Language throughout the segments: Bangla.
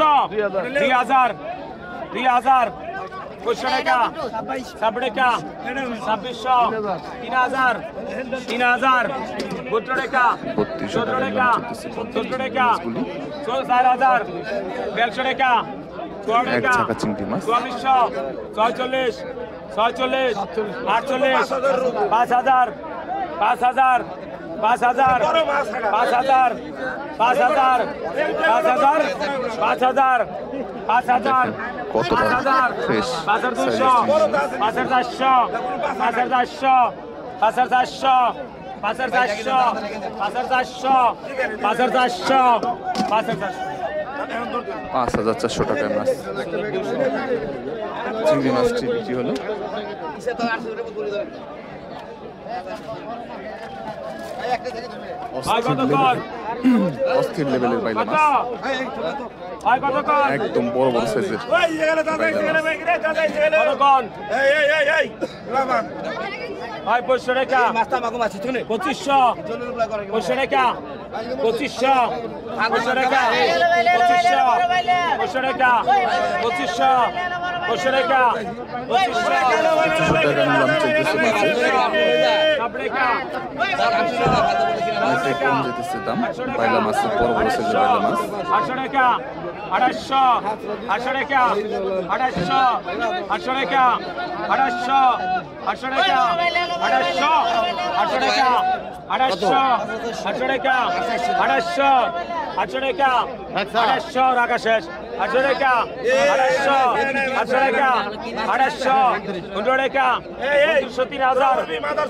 কত 2000 2000 2500 টাকা 26 টাকা 2600 3000 3000 17 টাকা 17 টাকা 17 টাকা 4000 150 টাকা 44 টাকা 4400 46 46 48 5000 5000 5000 5000 5000 5000 5000 কত ফ্রেশ 5200 5400 5400 5400 5400 5400 5400 টাকায় মাছ চিংড়ি মাছটি বিক্রি হলো। অস্থির লেভেলের বাইলা মাছ, একদম বড় বড় সাইজের। 2500 টাকা 2500 2500 টাকা 2500 2500 টাকা 2500 2500 টাকা 2500 2500 টাকা 2500 টাকা নিলাম চলতেছে মাছের, অনেকটাই কম যেতেছে দাম। বাইলা মাছের বড় বড় সাইজের বাইলা মাছ 800 টাকা 800 800 টাকা 800 800 টাকা 800 800 টাকা 800 800 টাকা 800 800 টাকা 800 800 টাকা 800 রাখা শেষ 800 টাকা 800 800 টাকা 800 15 টাকা 3000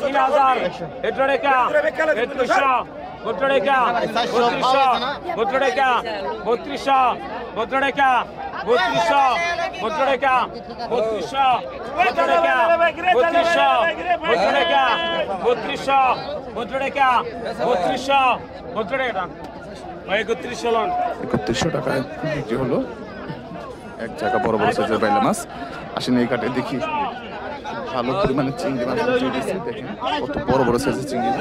3000 18 টাকা 2100 17 টাকা 3200 17 টাকা 3200 17 টাকা 3200 17 টাকা 3200 17 টাকা 3200 17 টাকা 3200 17 টাকা 3200 17 টাকা 3100 লন 3100 টাকায় বিক্রি হলো এক জায়গা বড় বড় সাইজের বাইলা মাছ। আসেন এই কাটে দেখি ভালো পরিমাণে চিংড়ি মাছ দিয়েছে, দেখেন কত বড় বড় সাইজের চিংড়ি মাছ।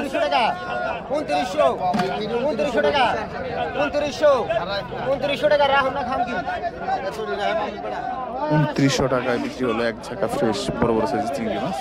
2900 টাকা 2900 টাকা রাহুল না খাম কি 2900 টাকায় বিক্রি হলো এক ঝাঁকা ফ্রেশ বড় বড় সাইজের চিংড়ি মাছ।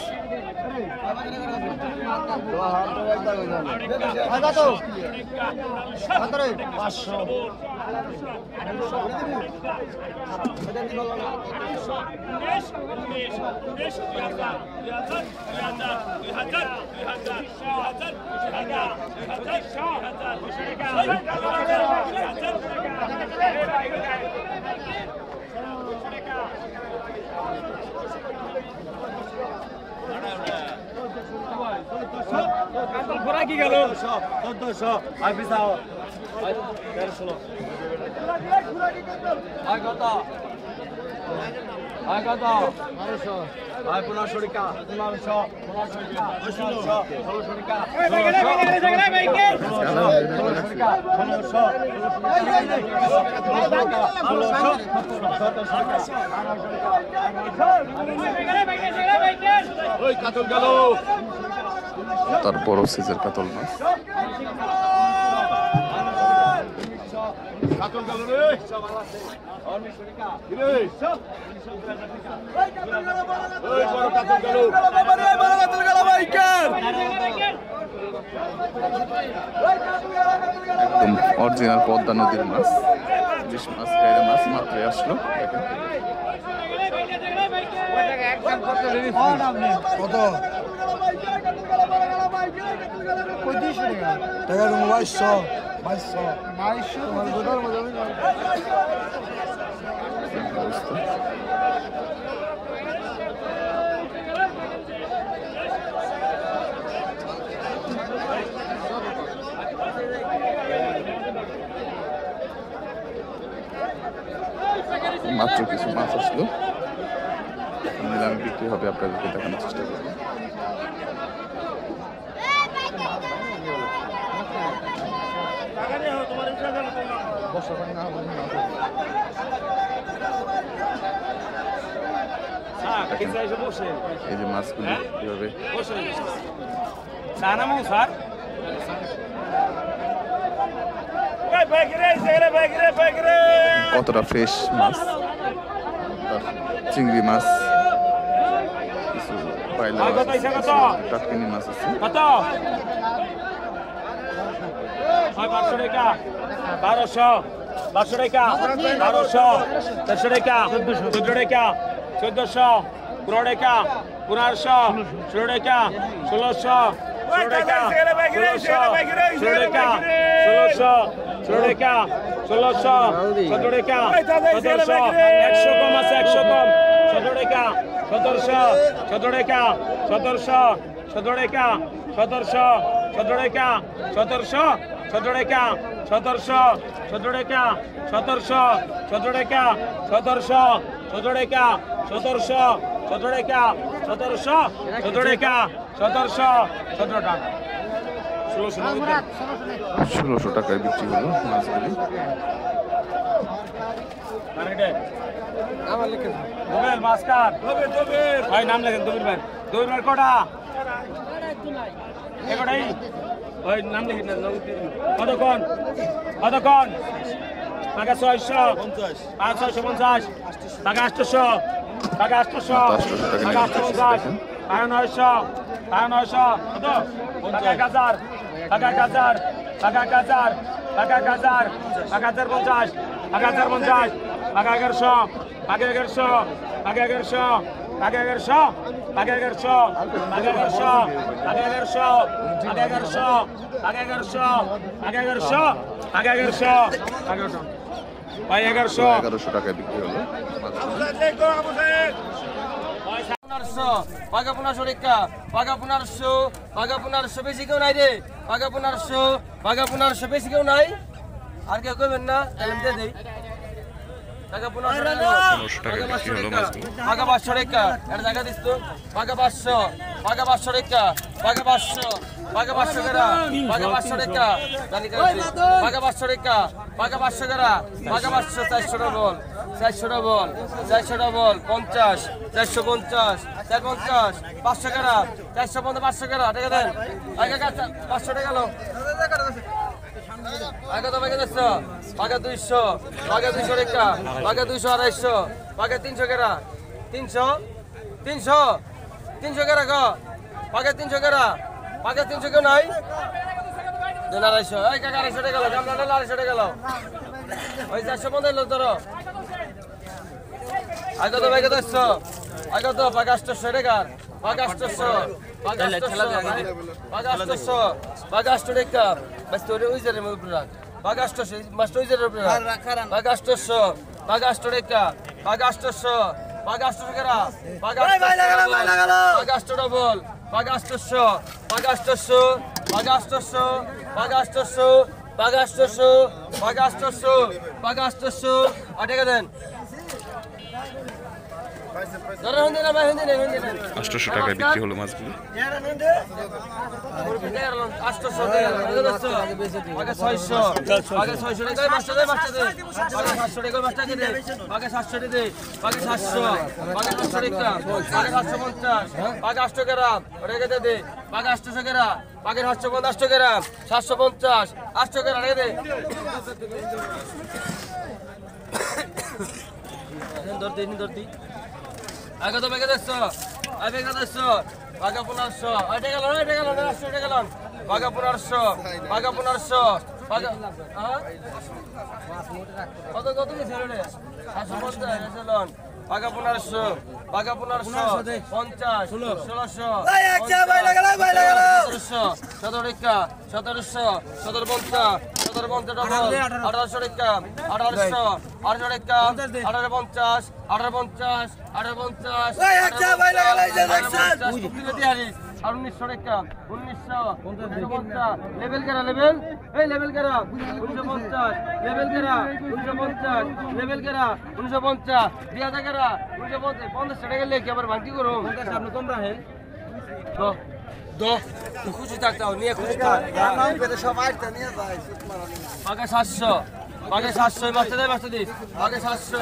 ঘোরা কি গেল 1400 আর বিছাও 1300 আয় কত আয় কত 1200 আয় 1500 টাকা 1500 টাকা 1600 টাকা 1600 তার বড় সাইজের কাতল মাছ একদম অরিজিনাল পদ্মা নদীর মাছ, ইলিশ মাছ কাইরা মাছ মাত্রই আসলো। কত টাকা 2200 মাত্র কিছু মাছ আসলো, নিলামে বিক্রি হবে, আপনাদেরকে দেখানোর চেষ্টা করবো। এই যে মাছগুলি কিভাবে কতটা ফ্রেশ মাছ, চিংড়ি মাছ, কিছু পাইলা মাছ আছে, কিছু টাটকিনি মাছ আছে। 1200 টাকা 1200 টাকা 1200 1300 টাকা 1400 টাকা 1400 15 টাকা 1500 16 টাকা 1600 16 টাকা 1600 16 টাকা 1600 16 টাকা 1600 17 টাকা 1700 100 কম আছে 100 কম 17 টাকা 1700 17 টাকা 1700 17 টাকা 1700 17 টাকা 1700 17 টাকা 1700 17 টাকা 1700 17 টাকা 1700 17 টাকা 1700 17 টাকা 1700 17 টাকা 1700 17 টাকা 1600 টাকায় বিক্রি হলো মাছগুলি। মাস্কার ভাই নাম লেখেন দবির ভাই কটা এটাই ওই নাম লিখে না কতক্ষণ কতক্ষণ টাকা 650 টাকা 650 টাকা 800 টাকা 800 টাকা 850 টাকা 900 টাকা 900 কত টাকা 1000 টাকা 1000 টাকা 1000 টাকা 1000 টাকা 1050 টাকা 1050 টাকা 1100 টাকা 1100 টাকা 1100 টাকা 1100 টাকা 1100 টাকা 1100 টাকা 1100 টাকা 1100 টাকা 1100 টাকা 1100 টাকা 1100 ভাই 1100 1100 টাকায় বিক্রি হলো মাছগুলি। 1500 টাকা 1500 বেশি কেউ নাই রে 1500 বেশি কেউ নাই আর কেউ কইবেন না তাহলে দিয়ে দেই টাকা 1500 টাকায় বিক্রি হলো মাছগুলি। 500 টাকা এর জায়গা দিস তো 500 টাকা 500 টাকা 500 টাকা জানি কাছে 500 টাকা 500 টাকা 500 400 বল 400 বল 50 450 450 500 টাকা 450 500 টাকা টাকা দেন আগে 500 টাকা লো আগে তো বাকি দেখছো বাকি 200 টাকা বাকি 200 250 বাকি 300 টাকা 300 টাকা গো বাকি 300 টাকা বাকি 300 কেউ নাই দেন 250 এই কাকা 250 টাকা গেল আমরা 250 টাকা গেল ওই 450 লো ধরো আগে তো বাকি দেখছো আগে তো বাকি 800 টাকা বাকি 800 বাকি 800 টাকা বাস তোরে ওই জারে মে উপরে রাখ বাকি 800 মাস্টার ওই জারে উপরে রাখ বাকি 800 বাকি 800 টাকা বাকি 800 বাকি 800 টাকা বাকি 800 বাকি 800 বল বাকি 800 বাকি 800 বাকি 800 বাকি 800 বাকি 800 বাকি 800 বাকি 800 আর টাকা দেন 800 টাকায় বিক্রি হলো মাছগুলি। 700 আগে তো বেগে দেখছো আগে বেগে দেখছো বাগা 1500 এটা গেল 800 টাকা গেল বাগা 1500 বাগা 1500 বাগা কত কি ছিল রে 750 এসেলন বাগা 1500 বাগা 1500 50 1600 ভাই একটা ভাই লাগালা 1700 টাকা 1700 1750 1750 ডবল 1800 টাকা 1800 টাকা 1850 1850 ভাই একটা ভাই লাগালা এই যে দেখছেন আর 1900 টাকা 1950 লেভেল করা লেভেল এই লেভেল করা 1950 লেভেল করা 1950 লেভেল করা 1950 দিয়া করা 1950 টাকা লেখে আবার ভাঙতি করো সামনে তোমরা হে দো খুশি থাকতে হবে নিয়ে খুশি থাক নাম করে সবাই নিয়ে যায় আগে 700 আগে 700 বাচ্চা দিস আগে 700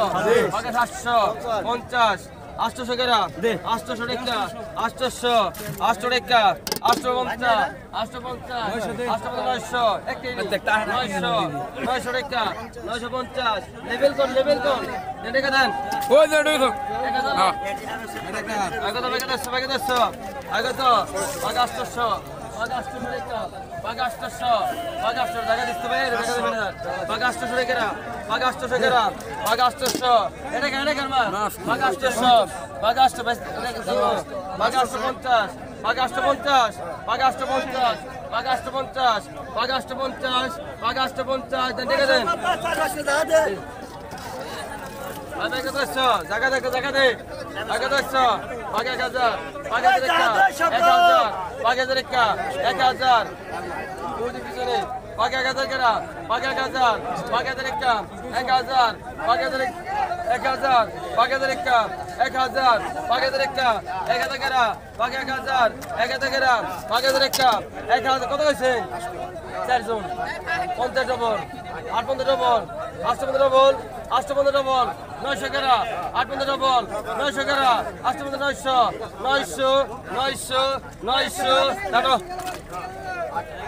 আগে 750 800 টাকা 800 টাকা 800 টাকা 850 850 900 টাকা 950 লেভেল কোন টাকা দেন ওই যে দেখো হ্যাঁ আগত আগত 800 টাকা 800 টাকা দিতে ভাই টাকা 800 টাকা 800 টাকা 800 এটা কেন করবা 800 850 দেন টাকা দেন জায়গা দে 1000 বুঝি পিছনে 1000 কেরা 1000 1000 কত হয়েছে 4 50 ডবল 8 ডবল 8 ডবল 8 ডবল 900 কেরা 8 ডবল 900 কেরা 8 900 দাঁড়ো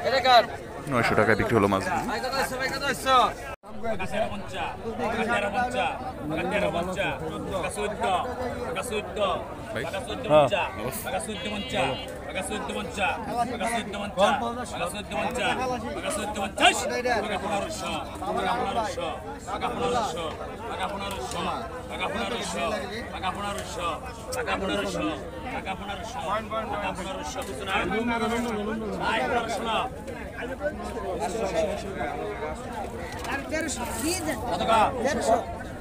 এটা কার 900 টাকায় বিক্রি হলো মাছ।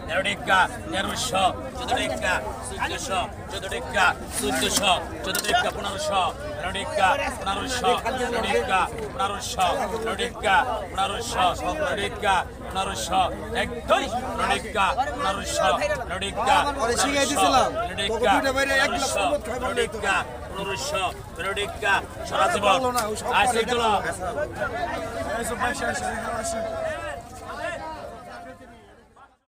Nerodica, Nerusho, Jodorica, Sudosho, Jodorica, Sudosho, Jodorica, Punarusho, Nerodica, Punarusho, Nerodica, Punarusho, Nerodica, Punarusho, Nerodica, Punarusho, Ekdoi, Nerodica, Punarusho, Nerodica, Nerodica, Punarusho, Nerodica, Sharazibon, I say to